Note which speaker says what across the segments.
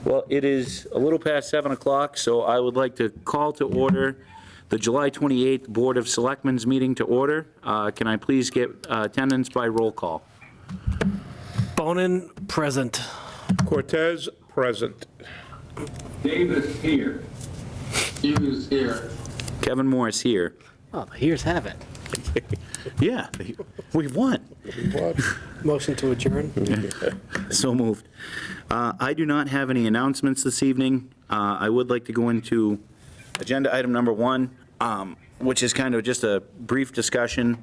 Speaker 1: Well, it is a little past 7 o'clock, so I would like to call to order the July 28th Board of Selectmen's meeting to order. Can I please get attendance by roll call?
Speaker 2: Bonin, present.
Speaker 3: Cortez, present.
Speaker 4: Davis here. Hughes here.
Speaker 1: Kevin Morris here.
Speaker 2: Oh, the here's have it.
Speaker 1: Yeah, we won.
Speaker 2: Motion to adjourn?
Speaker 1: So moved. I do not have any announcements this evening. I would like to go into agenda item number 1, which is kind of just a brief discussion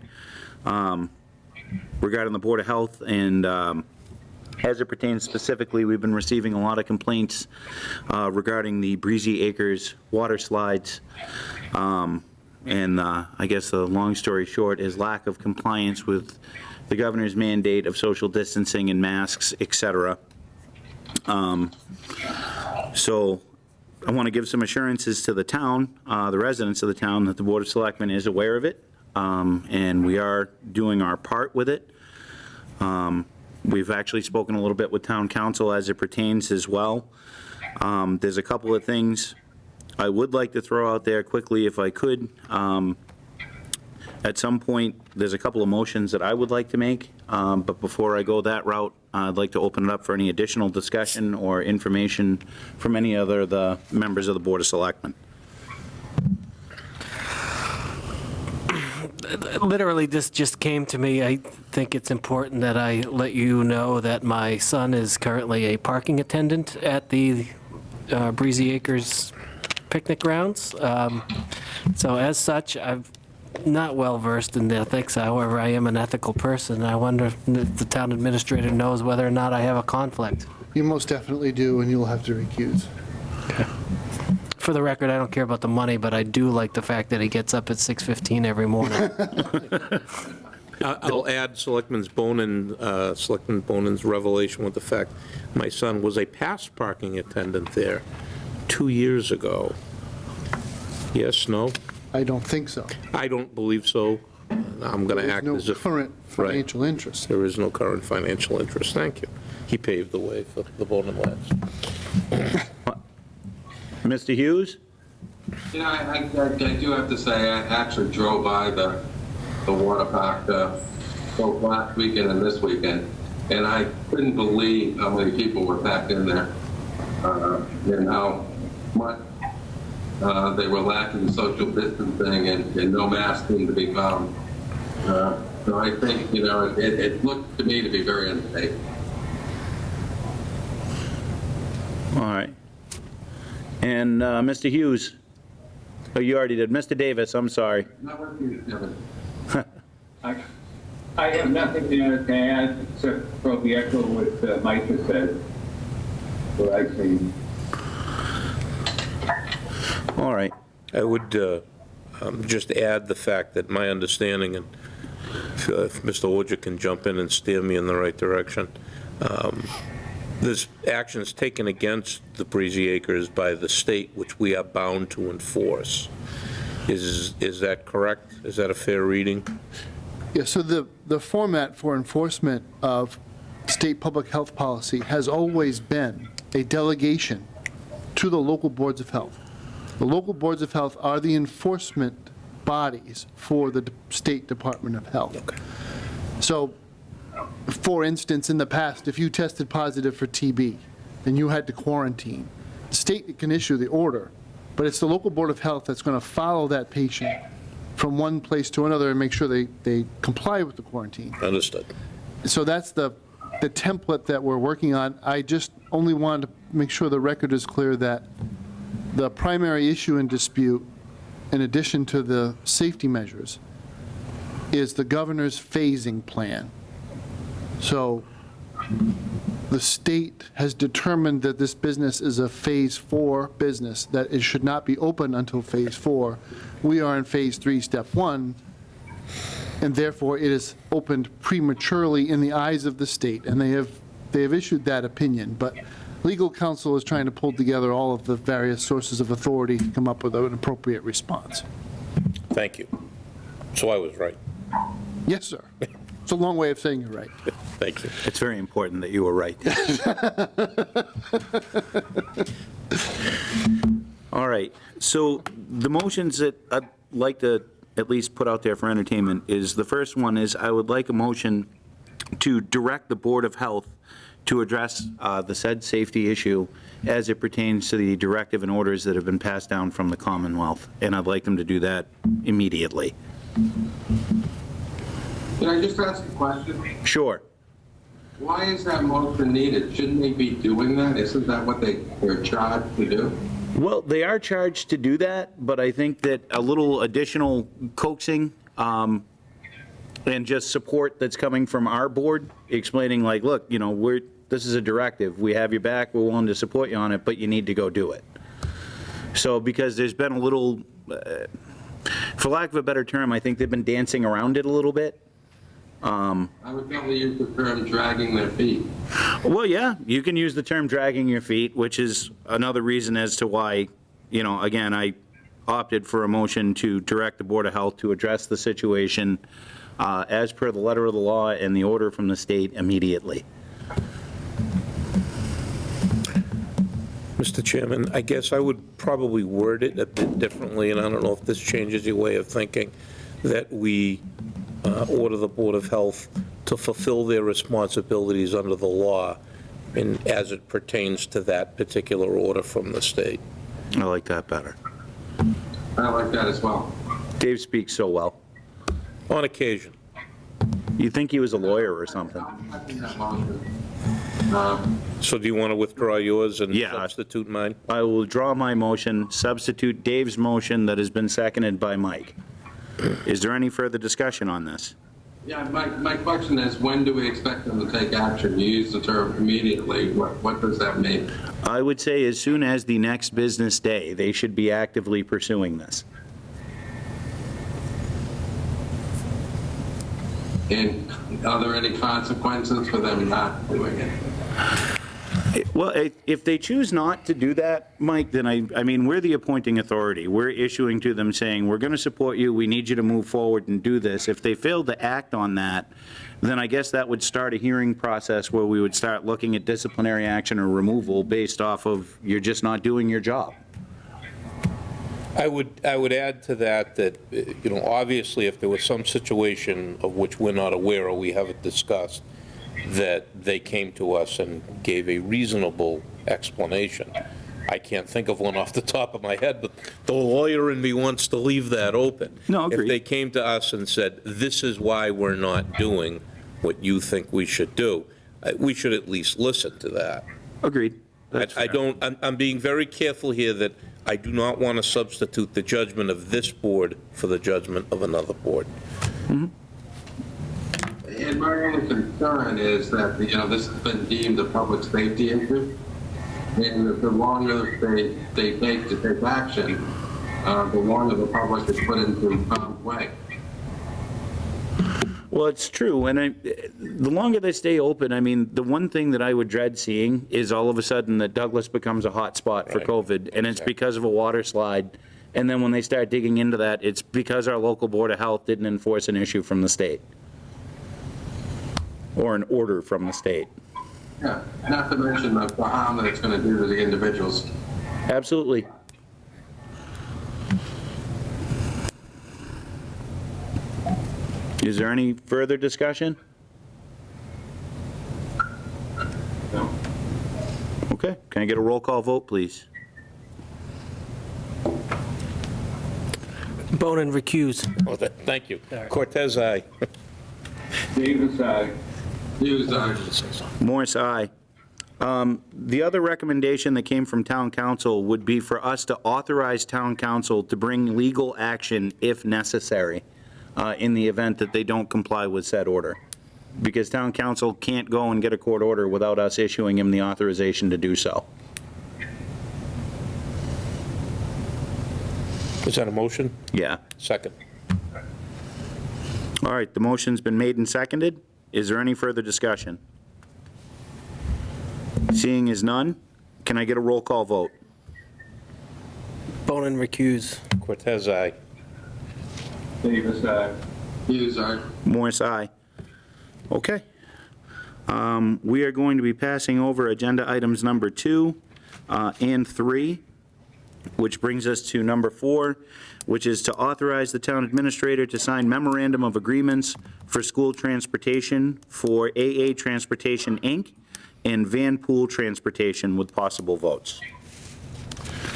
Speaker 1: regarding the Board of Health, and as it pertains specifically, we've been receiving a lot of complaints regarding the Breezy Acres water slides. And I guess the long story short is lack of compliance with the governor's mandate of social distancing and masks, et cetera. So I want to give some assurances to the town, the residents of the town, that the Board of Selectmen is aware of it, and we are doing our part with it. We've actually spoken a little bit with town council as it pertains as well. There's a couple of things I would like to throw out there quickly if I could. At some point, there's a couple of motions that I would like to make, but before I go that route, I'd like to open it up for any additional discussion or information from any other of the members of the Board of Selectmen.
Speaker 2: Literally, this just came to me. I think it's important that I let you know that my son is currently a parking attendant at the Breezy Acres picnic grounds. So as such, I'm not well versed in the ethics. However, I am an ethical person. I wonder if the town administrator knows whether or not I have a conflict.
Speaker 5: You most definitely do, and you'll have to recuse.
Speaker 2: For the record, I don't care about the money, but I do like the fact that he gets up at 6:15 every morning.
Speaker 3: I'll add Selectman Bonin's revelation with the fact my son was a past parking attendant there 2 years ago. Yes, no?
Speaker 5: I don't think so.
Speaker 3: I don't believe so. I'm going to act
Speaker 5: There's
Speaker 3: as
Speaker 5: no
Speaker 3: if
Speaker 5: current financial interest.
Speaker 3: there is no current financial interest. Thank you. He paved the way for the Bonin lads.
Speaker 1: Mr. Hughes?
Speaker 4: You know, I do have to say, I actually drove by the water park both last weekend and this weekend, and I couldn't believe how many people were packed in there, and how much they were lacking social distancing and no masking to be found. So I think, you know, it looked to me to be very unsafe.
Speaker 1: All right. And Mr. Hughes? Oh, you already did. Mr. Davis, I'm sorry.
Speaker 4: Not with you, Kevin.
Speaker 6: I have nothing to add except probably echo what Mike has said, what I've seen.
Speaker 1: All right.
Speaker 3: I would just add the fact that my understanding, and if Mr. Wojcik can jump in and steer me in the right direction, there's actions taken against the Breezy Acres by the state, which we are bound to enforce. Is that correct? Is that a fair reading?
Speaker 5: Yeah, so the format for enforcement of state public health policy has always been a delegation to the local boards of health. The local boards of health are the enforcement bodies for the State Department of Health.
Speaker 3: Okay.
Speaker 5: So, for instance, in the past, if you tested positive for TB and you had to quarantine, the state can issue the order, but it's the local board of health that's going to follow that patient from one place to another and make sure they comply with the quarantine.
Speaker 3: Understood.
Speaker 5: So that's the template that we're working on. I just only wanted to make sure the record is clear that the primary issue in dispute, in addition to the safety measures, is the governor's phasing plan. So the state has determined that this business is a phase 4 business, that it should not be open until phase 4. We are in phase 3, step 1, and therefore it is opened prematurely in the eyes of the state, and they have issued that opinion. But legal counsel is trying to pull together all of the various sources of authority to come up with an appropriate response.
Speaker 3: Thank you. So I was right.
Speaker 5: Yes, sir. It's a long way of saying you're right.
Speaker 3: Thank you.
Speaker 1: It's very important that you were right. So the motions that I'd like to at least put out there for entertainment is, the first one is, I would like a motion to direct the Board of Health to address the said safety issue as it pertains to the directive and orders that have been passed down from the Commonwealth, and I'd like them to do that immediately.
Speaker 4: Can I just ask a question?
Speaker 1: Sure.
Speaker 4: Why is that motion needed? Shouldn't they be doing that? Isn't that what they're charged to do?
Speaker 1: Well, they are charged to do that, but I think that a little additional coaxing and just support that's coming from our board, explaining like, look, you know, this is a directive, we have your back, we're willing to support you on it, but you need to go do it. So, because there's been a little, for lack of a better term, I think they've been dancing around it a little bit.
Speaker 4: I would probably use the term dragging their feet.
Speaker 1: Well, yeah, you can use the term dragging your feet, which is another reason as to why, you know, again, I opted for a motion to direct the Board of Health to address the situation as per the letter of the law and the order from the state immediately.
Speaker 3: Mr. Chairman, I guess I would probably word it a bit differently, and I don't know if this changes your way of thinking, that we order the Board of Health to fulfill their responsibilities under the law and as it pertains to that particular order from the state.
Speaker 1: I like that better.
Speaker 4: I like that as well.
Speaker 1: Dave speaks so well.
Speaker 3: On occasion.
Speaker 1: You'd think he was a lawyer or something.
Speaker 4: I think that motion.
Speaker 3: So do you want to withdraw yours and
Speaker 1: Yeah.
Speaker 3: substitute mine?
Speaker 1: I will withdraw my motion, substitute Dave's motion that has been seconded by Mike. Is there any further discussion on this?
Speaker 4: Yeah, my question is, when do we expect them to take action? You use the term immediately. What does that mean?
Speaker 1: I would say as soon as the next business day, they should be actively pursuing this.
Speaker 4: And are there any consequences for them not doing it?
Speaker 1: Well, if they choose not to do that, Mike, then I mean, we're the appointing authority. We're issuing to them saying, we're going to support you, we need you to move forward and do this. If they fail to act on that, then I guess that would start a hearing process where we would start looking at disciplinary action or removal based off of you're just not doing your job.
Speaker 3: I would add to that, you know, obviously, if there was some situation of which we're not aware or we haven't discussed, that they came to us and gave a reasonable explanation. I can't think of one off the top of my head, but the lawyer in me wants to leave that open.
Speaker 1: No, agreed.
Speaker 3: If they came to us and said, this is why we're not doing what you think we should do, we should at least listen to that.
Speaker 1: Agreed.
Speaker 3: I'm being very careful here that I do not want to substitute the judgment of this board for the judgment of another board.
Speaker 4: And my only concern is that, you know, this has been deemed a public safety issue. And the longer they take to take action, the longer the public is put into harm's way.
Speaker 1: Well, it's true, and the longer they stay open, I mean, the one thing that I would dread seeing is all of a sudden that Douglas becomes a hot spot for
Speaker 3: Right.
Speaker 1: COVID, and it's because of a water slide, and then when they start digging into that, it's because our local Board of Health didn't enforce an issue from the state, or an order from the state.
Speaker 4: Yeah, not to mention the harm that it's going to do to the individuals.
Speaker 1: Absolutely. Is there any further discussion?
Speaker 4: No.
Speaker 1: Okay, can I get a roll call vote, please?
Speaker 2: Bonin recuse.
Speaker 3: Oh, thank you. Cortez, aye.
Speaker 6: Davis, aye.
Speaker 4: Hughes, aye.
Speaker 1: Morris, aye. The other recommendation that came from town council would be for us to authorize town council to bring legal action if necessary in the event that they don't comply with said order. Because town council can't go and get a court order without us issuing him the authorization to do so.
Speaker 3: Is that a motion?
Speaker 1: Yeah.
Speaker 3: Second.
Speaker 1: All right, the motion's been made and seconded. Is there any further discussion? Seeing as none, can I get a roll call vote?
Speaker 2: Bonin recuse.
Speaker 3: Cortez, aye.
Speaker 6: Davis, aye.
Speaker 4: Hughes, aye.
Speaker 1: Morris, aye. Okay. We are going to be passing over agenda items number 2 and 3. which brings us to number 4, which is to authorize the town administrator to sign memorandum of agreements for school transportation for AA Transportation, Inc. and Van Pool Transportation with possible votes.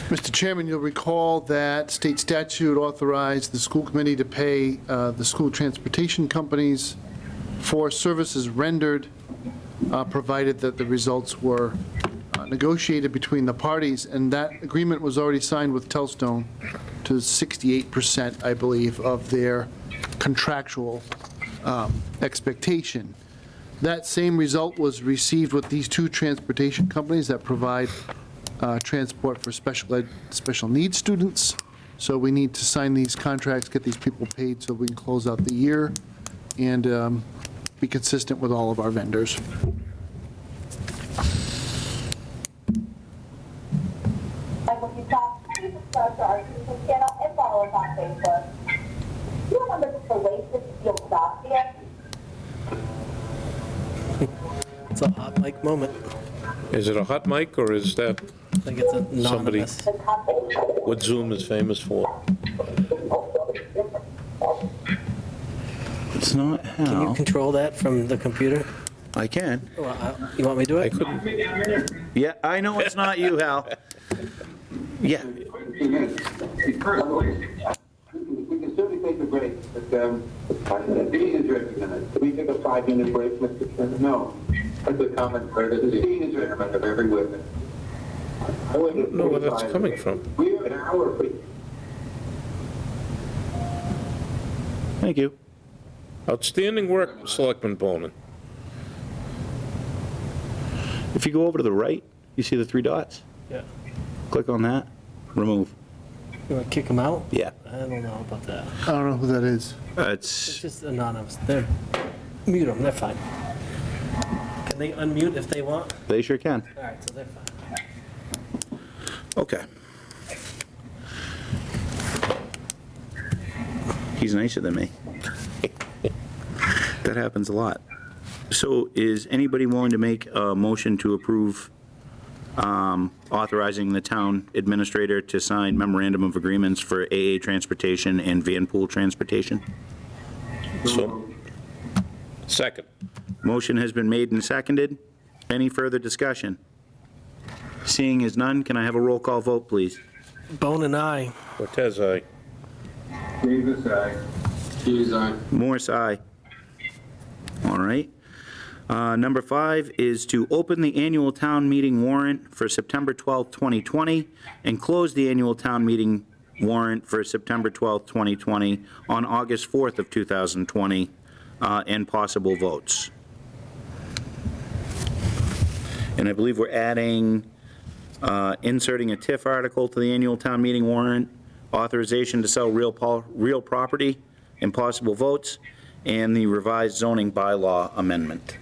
Speaker 5: Mr. Chairman, you'll recall that state statute authorized the school committee to pay the school transportation companies for services rendered, provided that the results were negotiated between the parties, and that agreement was already signed with Telstone to 68%, I believe, of their contractual expectation. That same result was received with these two transportation companies that provide transport for special needs students. So we need to sign these contracts, get these people paid so we can close out the year and be consistent with all of our vendors.
Speaker 7: Sorry, get up and follow us on Facebook. Do you remember the Oasis Field Dossier?
Speaker 2: It's a hot mic moment.
Speaker 3: Is it a hot mic, or is that
Speaker 2: I think it's anonymous.
Speaker 7: The company.
Speaker 3: what Zoom is famous for?
Speaker 1: It's not
Speaker 2: Can you
Speaker 1: Hal.
Speaker 2: control that from the computer?
Speaker 1: I can.
Speaker 2: You want me to do
Speaker 3: I
Speaker 2: it?
Speaker 3: couldn't,
Speaker 1: Yeah, I know it's not you, Hal. Yeah,
Speaker 8: We can certainly take a break, but the meeting is recognized. Can we take a 5-minute break, Mr. Chairman? No. That's a comment, the meeting is recognized of every witness. I don't
Speaker 3: know where that's coming from.
Speaker 8: We have an hour, please.
Speaker 1: thank you.
Speaker 3: Outstanding work, Selectman Bowman.
Speaker 1: If you go over to the right, you see the 3 dots?
Speaker 2: Yeah.
Speaker 1: Click on that, remove.
Speaker 2: You want to kick them out?
Speaker 1: Yeah.
Speaker 2: I don't know about that.
Speaker 5: I don't know who that is.
Speaker 2: It's
Speaker 1: It's,
Speaker 2: just anonymous. Mute them, they're fine. Can they unmute if they want?
Speaker 1: they sure can.
Speaker 2: All right, so they're fine.
Speaker 1: Okay. He's nicer than me. That happens a lot. So is anybody willing to make a motion to approve authorizing the town administrator to sign memorandum of agreements for AA Transportation and Van Pool Transportation?
Speaker 3: So, second.
Speaker 1: Motion has been made and seconded. Any further discussion? Seeing as none, can I have a roll call vote, please?
Speaker 2: Bone and I.
Speaker 3: Cortez, aye.
Speaker 6: Davis, aye.
Speaker 4: Hughes, aye.
Speaker 1: Morse, aye. All right. Number 5 is to open the annual town meeting warrant for September 12th, 2020, and close the annual town meeting warrant for September 12th, 2020, on August 4th of 2020, and possible votes. And I believe we're adding, inserting a TIF article to the annual town meeting warrant, authorization to sell real property, and possible votes, and the revised zoning bylaw amendment.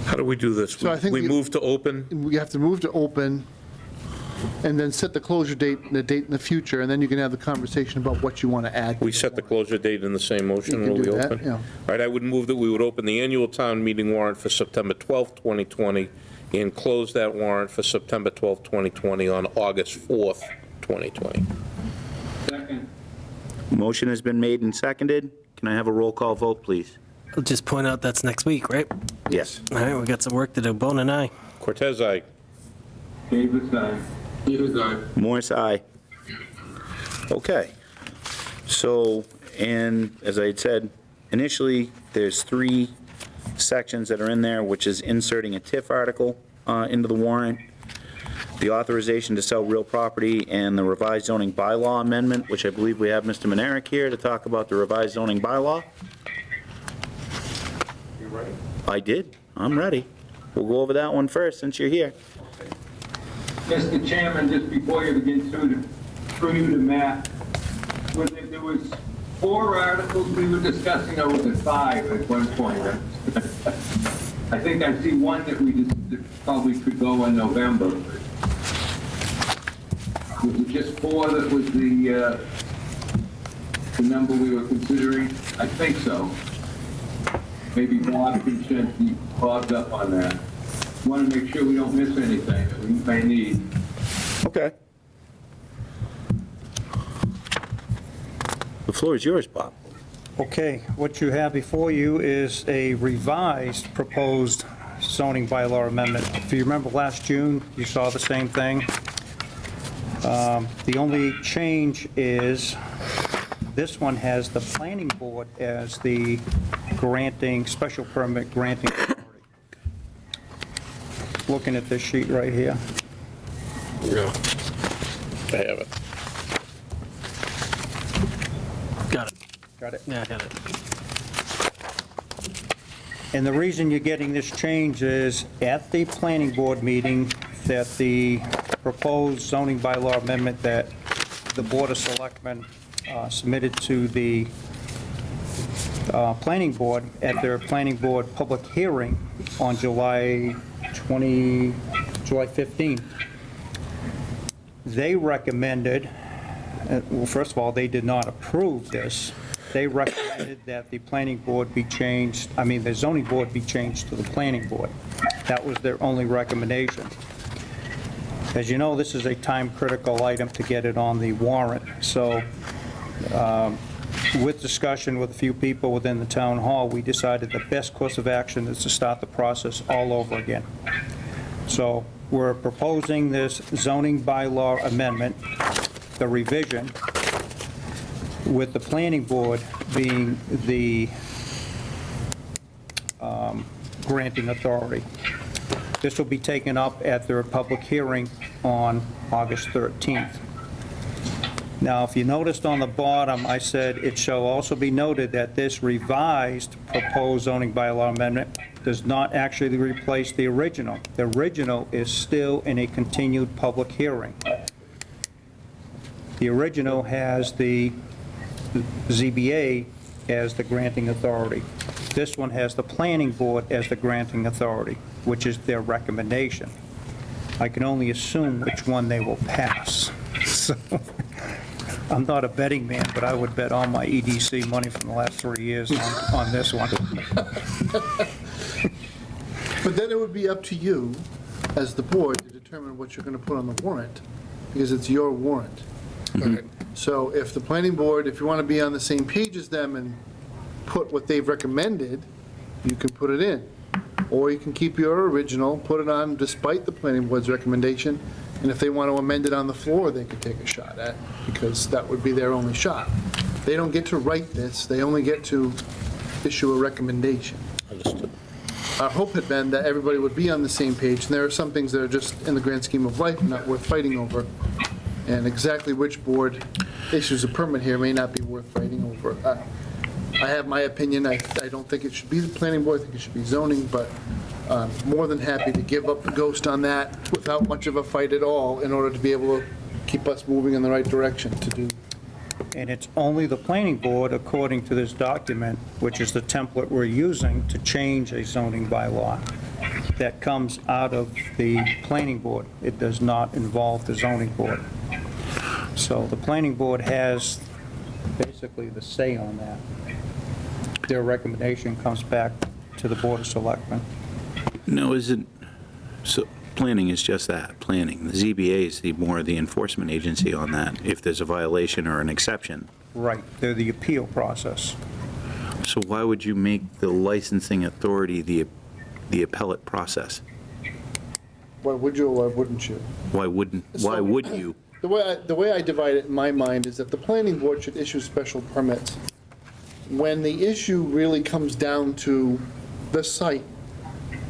Speaker 3: How do we do this?
Speaker 5: So I think
Speaker 3: We
Speaker 5: we-
Speaker 3: move to open?
Speaker 5: We have to move to open and then set the closure date and the date in the future, and then you can have the conversation about what you want to add.
Speaker 3: We set the closure date in the same motion
Speaker 5: You can
Speaker 3: when we
Speaker 5: do that,
Speaker 3: open?
Speaker 5: yeah.
Speaker 3: All right, I would move that we would open the annual town meeting warrant for September 12th, 2020, and close that warrant for September 12th, 2020 on August 4th, 2020.
Speaker 6: Second.
Speaker 1: Motion has been made and seconded. Can I have a roll call vote, please?
Speaker 2: I'll just point out that's next week, right?
Speaker 1: Yes.
Speaker 2: All right, we got some work to do. Bone and I.
Speaker 3: Cortez, aye.
Speaker 6: Davis, aye.
Speaker 4: Hughes, aye.
Speaker 1: Morse, aye. Okay. So, and as I had said, initially, there's 3 sections that are in there, which is inserting a TIF article into the warrant, the authorization to sell real property, and the revised zoning bylaw amendment, which I believe we have Mr. Monerick here to talk about the revised zoning bylaw.
Speaker 8: You ready?
Speaker 1: I did. I'm ready. We'll go over that one first, since you're here.
Speaker 6: Mr. Chairman, just before you begin through you to Matt, there was 4 articles we were discussing, or was it 5 at one point? I think I see one that we just that probably could go in November. Was it just 4 that was the number we were considering? I think so. Maybe Bob can shed the Bob's up on that. Want to make sure we don't miss anything that we may need.
Speaker 1: Okay. The floor is yours, Bob.
Speaker 9: Okay, what you have before you is a revised proposed zoning bylaw amendment. If you remember last June, you saw the same thing. The only change is this one has the planning board as the granting, special permit granting authority. Looking at this sheet right here.
Speaker 3: Yeah. I have it.
Speaker 2: Got it.
Speaker 9: Got it?
Speaker 2: Yeah, I got it.
Speaker 9: And the reason you're getting this change is at the planning board meeting that the proposed zoning bylaw amendment that the Board of Selectmen submitted to the planning board at their planning board public hearing on July 15th. They recommended, well, first of all, they did not approve this. They recommended that the planning board be changed, the zoning board be changed to the planning board. That was their only recommendation. As you know, this is a time-critical item to get it on the warrant, so with discussion with a few people within the town hall, we decided the best course of action is to start the process all over again. So we're proposing this zoning bylaw amendment, the revision, with the planning board being the granting authority. This will be taken up at their public hearing on August 13th. Now, if you noticed on the bottom, I said it shall also be noted that this revised proposed zoning bylaw amendment does not actually replace the original. The original is still in a continued public hearing. The original has the ZBA as the granting authority. This one has the planning board as the granting authority, which is their recommendation. I can only assume which one they will pass. So, I'm not a betting man, but I would bet all my EDC money from the last 3 years on this one.
Speaker 5: But then it would be up to you, as the board, to determine what you're going to put on the warrant, because it's your warrant. So if the planning board, if you want to be on the same page as them and put what they've recommended, you can put it in. Or you can keep your original, put it on despite the planning board's recommendation, and if they want to amend it on the floor, they could take a shot at, because that would be their only shot. They don't get to write this, they only get to issue a recommendation.
Speaker 3: Understood.
Speaker 5: Our hope had been that everybody would be on the same page, and there are some things that are just, in the grand scheme of life, not worth fighting over. And exactly which board issues a permit here may not be worth fighting over. I have my opinion. I don't think it should be the planning board. I think it should be zoning, but I'm more than happy to give up the ghost on that without much of a fight at all in order to be able to keep us moving in the right direction to do.
Speaker 9: And it's only the planning board, according to this document, which is the template we're using to change a zoning bylaw, that comes out of the planning board. It does not involve the zoning board. So the planning board has basically the say on that. Their recommendation comes back to the Board of Selectmen.
Speaker 1: No, isn't, so planning is just that, planning. The ZBA is more the enforcement agency on that, if there's a violation or an exception.
Speaker 9: Right, they're the appeal process.
Speaker 1: So why would you make the licensing authority the appellate process?
Speaker 5: Why would you or why wouldn't you?
Speaker 1: Why would you?
Speaker 5: The way I divide it in my mind is that the planning board should issue special permits when the issue really comes down to the site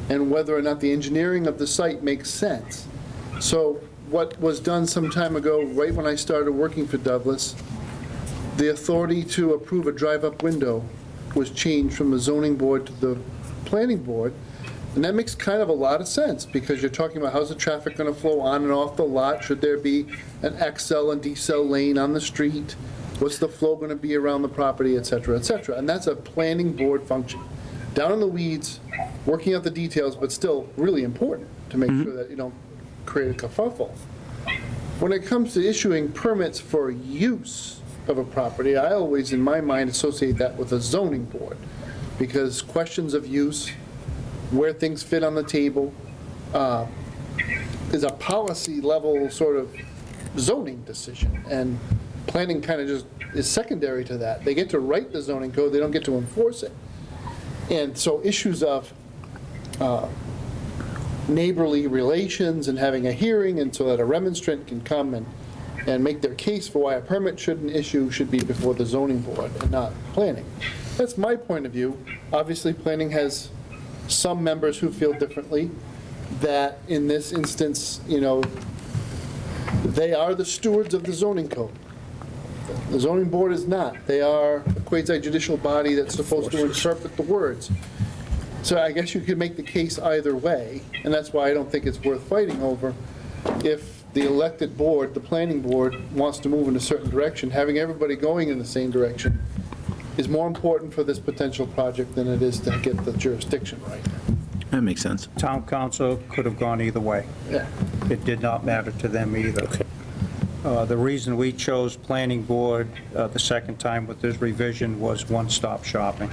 Speaker 5: and whether or not the engineering of the site makes sense. So what was done some time ago, right when I started working for Douglas, the authority to approve a drive-up window was changed from the zoning board to the planning board. And that makes kind of a lot of sense, because you're talking about how's the traffic going to flow on and off the lot? Should there be an XL and decel lane on the street? What's the flow going to be around the property, et cetera, et cetera? And that's a planning board function. Down in the weeds, working out the details, but still really important to make sure that you don't create a kerfuffle. When it comes to issuing permits for use of a property, I always, in my mind, associate that with a zoning board, because questions of use, where things fit on the table, is a policy level sort of zoning decision, and planning kind of just is secondary to that. They get to write the zoning code, they don't get to enforce it. And so issues of neighborly relations and having a hearing, and so that a remonstrant can come and make their case for why a permit shouldn't issue should be before the zoning board and not planning. That's my point of view. Obviously, planning has some members who feel differently, that in this instance, you know, they are the stewards of the zoning code. The zoning board is not. They are a quasi-judicial body that's supposed to interpret the words. So I guess you could make the case either way, and that's why I don't think it's worth fighting over. If the elected board, the planning board, wants to move in a certain direction, having everybody going in the same direction is more important for this potential project than it is to get the jurisdiction right.
Speaker 1: That makes sense.
Speaker 9: Town council could have gone either way.
Speaker 5: Yeah.
Speaker 9: It did not matter to them either. The reason we chose planning board the second time with this revision was one-stop shopping.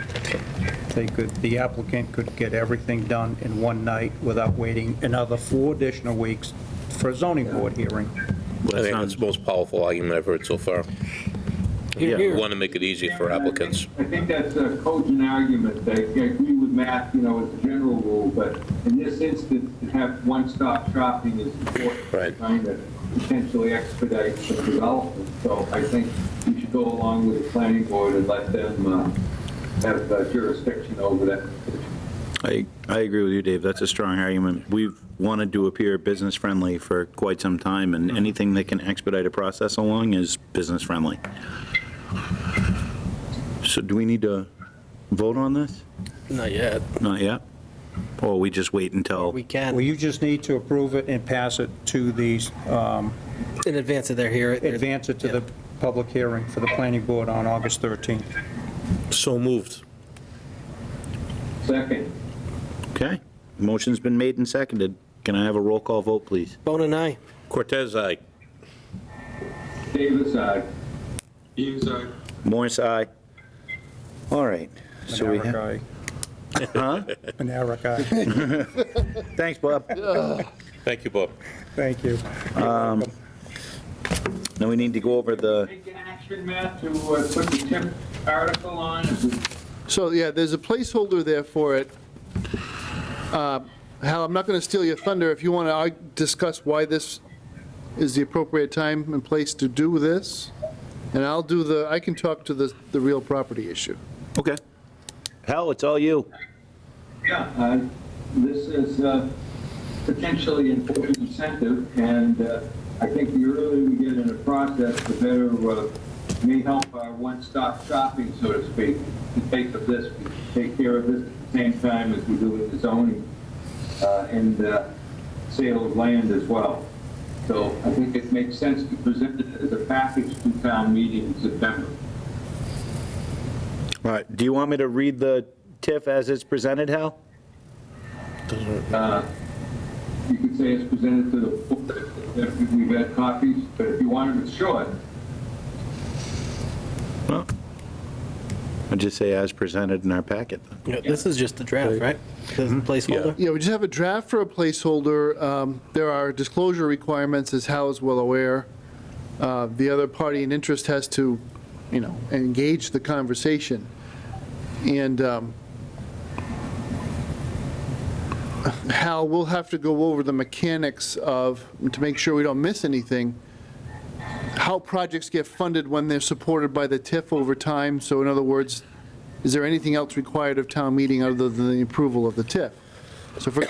Speaker 9: The applicant could get everything done in one night without waiting another 4 additional weeks for a zoning board hearing.
Speaker 3: I think that's the most powerful argument I've heard so far.
Speaker 2: Here,
Speaker 3: We
Speaker 2: here.
Speaker 3: want to make it easy for applicants.
Speaker 6: I think that's a cogent argument. I agree with Matt, you know, as a general rule, but in this instance, to have one-stop shopping is important.
Speaker 3: Right.
Speaker 6: Trying to potentially expedite the development. So I think we should go along with the planning board and let them have jurisdiction over that.
Speaker 1: I agree with you, Dave. That's a strong argument. We've wanted to appear business-friendly for quite some time, and anything that can expedite a process along is business-friendly. So do we need to vote on this?
Speaker 2: Not yet.
Speaker 1: Not yet? Or we just wait until?
Speaker 2: We can,
Speaker 9: Well, you just need to approve it and pass it to the,
Speaker 2: in advance of their hearing.
Speaker 9: advance it to the public hearing for the planning board on August 13th.
Speaker 3: So moved.
Speaker 6: Second,
Speaker 1: Okay. Motion's been made and seconded. Can I have a roll call vote, please?
Speaker 2: Bone and I.
Speaker 3: Cortez, aye.
Speaker 6: Davis, aye.
Speaker 4: Hughes, aye.
Speaker 1: Morris, aye. All right. So we have,
Speaker 9: Maneric,
Speaker 1: huh?
Speaker 9: aye. Maneric, aye.
Speaker 1: Thanks, Bob.
Speaker 3: Thank you, Bob.
Speaker 9: Thank you.
Speaker 1: Now we need to go over the,
Speaker 6: Take an action, Matt, to put the TIP article on.
Speaker 5: So, yeah, there's a placeholder there for it. Hal, I'm not going to steal your thunder. If you want to discuss why this is the appropriate time and place to do this, and I can talk to the real property issue.
Speaker 1: okay. Hal, it's all you.
Speaker 6: Yeah, this is potentially an important incentive, and I think the earlier we get in the process, the better may help our one-stop shopping, so to speak, to take care of this at the same time as we do with the zoning and sale of land as well. So I think it makes sense to present it as a package to town meeting in September.
Speaker 1: All right. Do you want me to read the TIF as it's presented, Hal?
Speaker 6: You could say it's presented to the board, if we've had copies, but if you wanted it short,
Speaker 1: Well, I'd just say as presented in our packet.
Speaker 2: Yeah, this is just the draft, right? The placeholder?
Speaker 5: Yeah, we just have a draft for a placeholder. There are disclosure requirements, as Hal is well aware. The other party in interest has to, engage the conversation. And Hal, we'll have to go over the mechanics of, to make sure we don't miss anything, how projects get funded when they're supported by the TIF over time. So in other words, is there anything else required of town meeting other than the approval of the TIF? So if we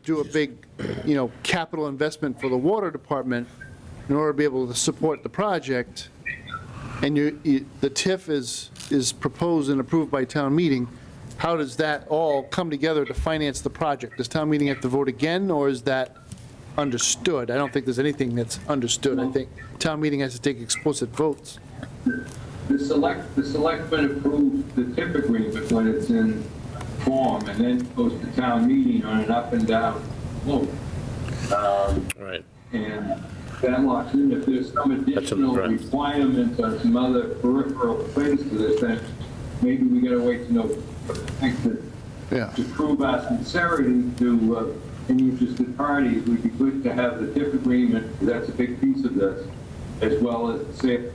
Speaker 5: do a big, capital investment for the water department, in order to be able to support the project, and the TIF is proposed and approved by town meeting, how does that all come together to finance the project? Does town meeting have to vote again, or is that understood? I don't think there's anything that's understood. I think town meeting has to take explicit votes.
Speaker 6: the selectmen approve the TIP agreement when it's in form, and then it goes to town meeting on an up and down vote.
Speaker 3: Right.
Speaker 6: And that locks in, if there's some additional
Speaker 3: right.
Speaker 6: requirements on some other peripheral things to this, then maybe we gotta wait to know,
Speaker 5: Yeah.
Speaker 6: to prove our sincerity to any interested parties, would be good to have the TIF agreement, because that's a big piece of this, as well as the sale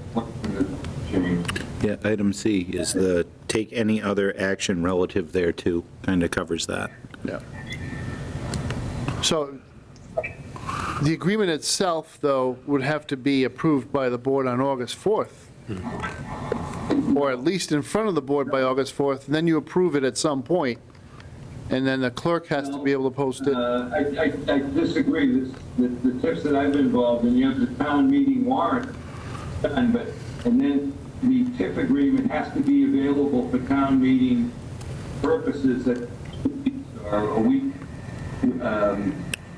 Speaker 6: change.
Speaker 1: Yeah, item C is the take any other action relative thereto, kind of covers that.
Speaker 5: Yeah. So the agreement itself, though, would have to be approved by the board on August 4th. Or at least in front of the board by August 4th, and then you approve it at some point, and then the clerk has to be able to post it.
Speaker 6: I disagree. The TIFs that I've been involved in, you have the town meeting warrant done, and then the TIF agreement has to be available for town meeting purposes that are a week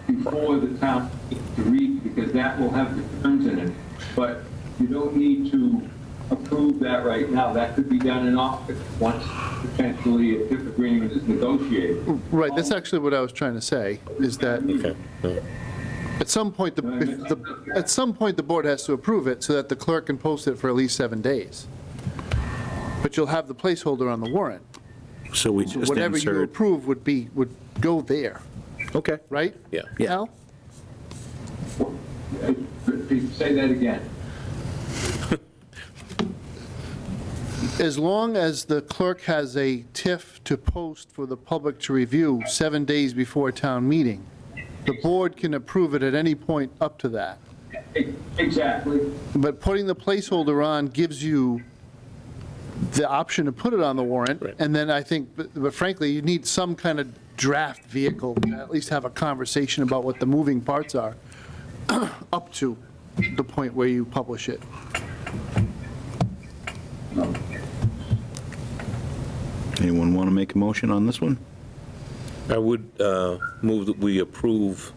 Speaker 6: before the town to read, because that will have the terms in it. But you don't need to approve that right now. That could be done in August, once potentially a TIF agreement is negotiated.
Speaker 5: Right, that's actually what I was trying to say, is that at some point, at some point, the board has to approve it so that the clerk can post it for at least 7 days. But you'll have the placeholder on the warrant.
Speaker 1: So we just
Speaker 5: Whatever you
Speaker 1: insert,
Speaker 5: approve would go there,
Speaker 1: okay.
Speaker 5: right?
Speaker 3: Yeah.
Speaker 1: Yeah.
Speaker 5: Al?
Speaker 6: Say that again.
Speaker 5: As long as the clerk has a TIF to post for the public to review 7 days before town meeting, the board can approve it at any point up to that.
Speaker 6: Exactly.
Speaker 5: But putting the placeholder on gives you the option to put it on the warrant,
Speaker 3: Right.
Speaker 5: and then I think, but frankly, you need some kind of draft vehicle, to at least have a conversation about what the moving parts are, up to the point where you publish it.
Speaker 1: Anyone want to make a motion on this one?
Speaker 3: I would move that we approve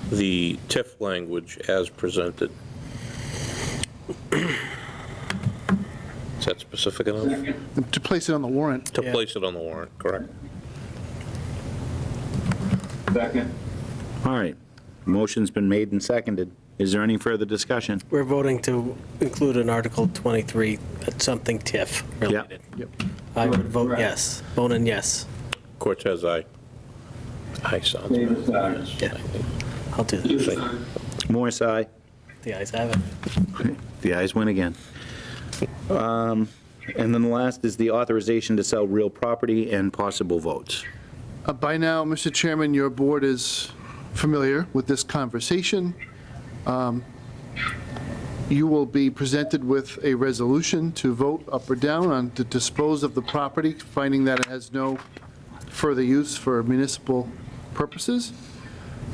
Speaker 3: the TIF language as presented. Is that specific enough?
Speaker 5: To place it on the warrant.
Speaker 3: To place it on the warrant, correct?
Speaker 6: Second.
Speaker 1: All right, motion's been made and seconded. Is there any further discussion?
Speaker 2: We're voting to include in Article 23, something TIF related.
Speaker 5: Yep.
Speaker 2: I would vote
Speaker 6: Correct.
Speaker 2: yes. Bonin, yes.
Speaker 3: Cortez, aye. Aye sounds
Speaker 6: Davis, aye.
Speaker 3: yes.
Speaker 2: Yeah. I'll do that.
Speaker 1: Morris, aye.
Speaker 2: The ayes have it.
Speaker 1: The ayes win again. And then the last is the authorization to sell real property and possible votes.
Speaker 5: By now, Mr. Chairman, your board is familiar with this conversation. You will be presented with a resolution to vote up or down on to dispose of the property, finding that it has no further use for municipal purposes.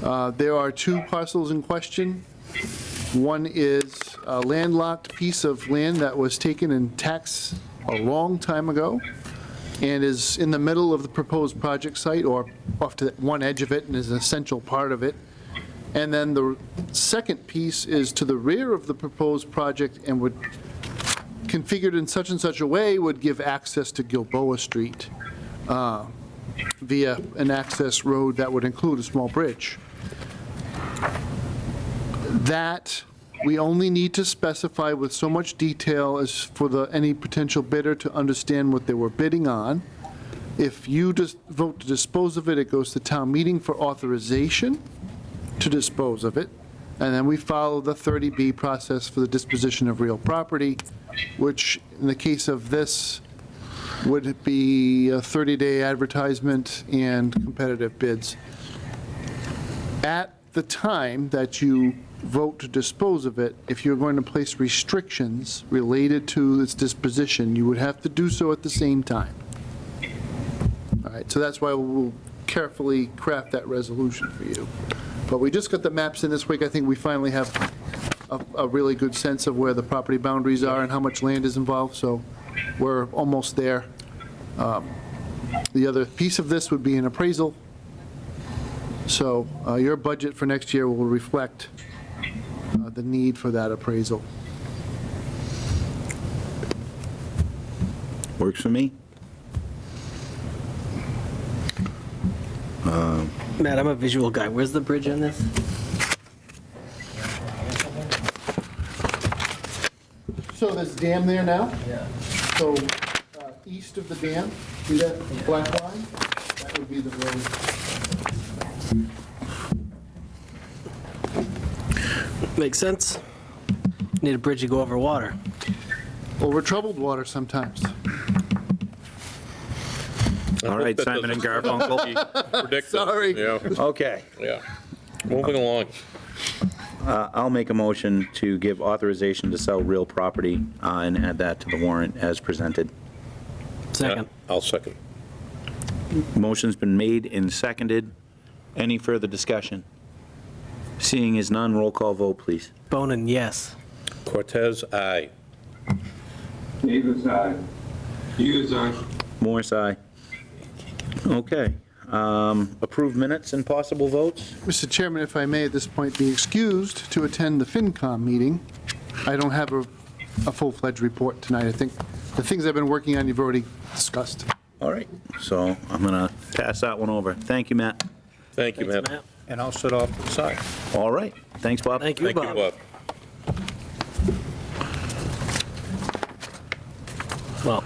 Speaker 5: There are two parcels in question. One is a landlocked piece of land that was taken in tax a long time ago and is in the middle of the proposed project site, or off to one edge of it, and is an essential part of it. And then the second piece is to the rear of the proposed project and would, configured in such and such a way, would give access to Gilboa Street via an access road that would include a small bridge. That we only need to specify with so much detail as for any potential bidder to understand what they were bidding on. If you just vote to dispose of it, it goes to town meeting for authorization to dispose of it, and then we follow the 30B process for the disposition of real property, which in the case of this would be a 30-day advertisement and competitive bids. At the time that you vote to dispose of it, if you're going to place restrictions related to its disposition, you would have to do so at the same time. All right, so that's why we'll carefully craft that resolution for you. But we just got the maps in this week. I think we finally have a really good sense of where the property boundaries are and how much land is involved, so we're almost there. The other piece of this would be an appraisal. So your budget for next year will reflect the need for that appraisal.
Speaker 1: Works for me?
Speaker 2: Matt, I'm a visual guy. Where's the bridge on this?
Speaker 5: So there's a dam there now? Yeah. So east of the dam, see that black line? That would be the road.
Speaker 2: Makes sense. Need a bridge to go over water.
Speaker 5: Over troubled water sometimes.
Speaker 1: All right,
Speaker 3: that
Speaker 1: Simon and
Speaker 3: doesn't-
Speaker 1: Garfunkel.
Speaker 3: Ridiculous.
Speaker 5: Sorry.
Speaker 3: Yeah,
Speaker 1: Okay,
Speaker 3: yeah. Moving along.
Speaker 1: I'll make a motion to give authorization to sell real property and add that to the warrant as presented.
Speaker 2: Second.
Speaker 3: I'll second.
Speaker 1: Motion's been made and seconded. Any further discussion? Seeing as none, roll call vote, please.
Speaker 2: Bonin, yes.
Speaker 3: Cortez, aye.
Speaker 6: Davis, aye.
Speaker 4: Hughes, aye.
Speaker 1: Morris, aye. Okay. Approved minutes and possible votes?
Speaker 5: Mr. Chairman, if I may at this point be excused to attend the FinCom meeting. I don't have a full-fledged report tonight. I think the things I've been working on, you've already discussed.
Speaker 1: All right, so I'm going to pass that one over. Thank you, Matt.
Speaker 3: Thank you,
Speaker 2: Thanks,
Speaker 3: Matt.
Speaker 9: And I'll sit off to the side.
Speaker 1: All right, thanks, Bob.
Speaker 2: Thank you,
Speaker 3: Thank you,
Speaker 2: Bob.
Speaker 3: Bob.
Speaker 2: Well,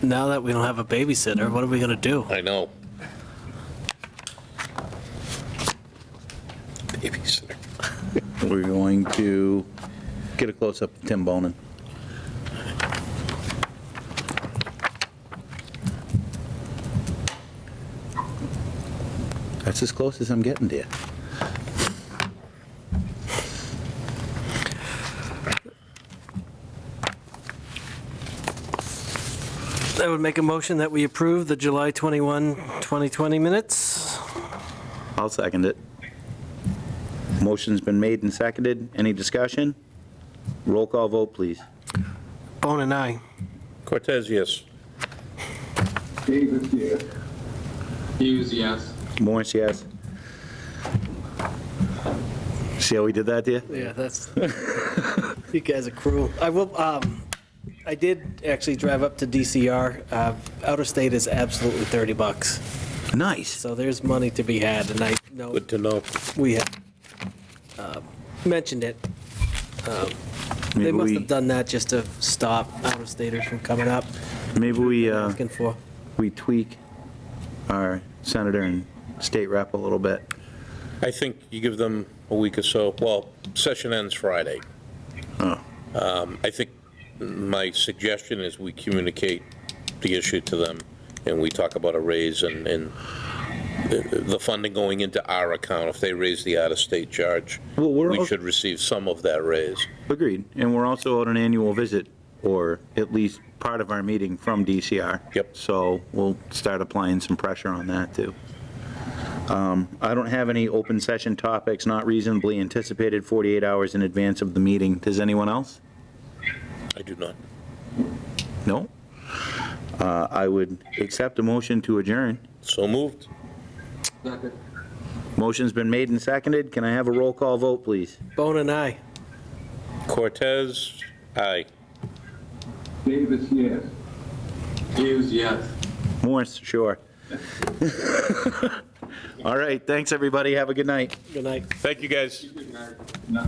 Speaker 2: now that we don't have a babysitter, what are we going to do?
Speaker 3: I know. Babysitter.
Speaker 1: We're going to get a close-up of Tim Bonin. That's as close as I'm getting to you.
Speaker 2: I would make a motion that we approve the July 21, 2020 minutes.
Speaker 1: I'll second it. Motion's been made and seconded. Any discussion? Roll call vote, please.
Speaker 2: Bonin, aye.
Speaker 3: Cortez, yes.
Speaker 6: Davis, yes.
Speaker 4: Hughes, yes.
Speaker 1: Morris, yes. See how we did that to you?
Speaker 2: Yeah, that's, you guys are cruel. I did actually drive up to DCR. Out of state is absolutely $30.
Speaker 1: Nice.
Speaker 2: So there's money to be had, and I know
Speaker 3: Good to know.
Speaker 2: we have mentioned it. They
Speaker 1: Maybe
Speaker 2: must
Speaker 1: we,
Speaker 2: have done that just to stop out-of-staters from coming up,
Speaker 1: maybe we
Speaker 2: asking for.
Speaker 1: we tweak our senator and state rep a little bit.
Speaker 3: I think you give them a week or so. Well, session ends Friday.
Speaker 1: Oh.
Speaker 3: I think my suggestion is we communicate the issue to them, and we talk about a raise and the funding going into our account. If they raise the out-of-state charge,
Speaker 1: Well, we're
Speaker 3: we
Speaker 1: al-
Speaker 3: should receive some of that raise.
Speaker 1: Agreed. And we're also on an annual visit, or at least part of our meeting from DCR.
Speaker 3: Yep.
Speaker 1: So we'll start applying some pressure on that, too. I don't have any open session topics not reasonably anticipated 48 hours in advance of the meeting. Does anyone else?
Speaker 3: I do not.
Speaker 1: No? I would accept a motion to adjourn.
Speaker 3: So moved.
Speaker 4: Second.
Speaker 1: Motion's been made and seconded. Can I have a roll call vote, please?
Speaker 2: Bonin, aye.
Speaker 3: Cortez, aye.
Speaker 6: Davis, yes.
Speaker 4: Hughes, yes.
Speaker 1: Morris, sure. All right, thanks, everybody. Have a good night.
Speaker 2: Good night.
Speaker 3: Thank you, guys.
Speaker 6: No.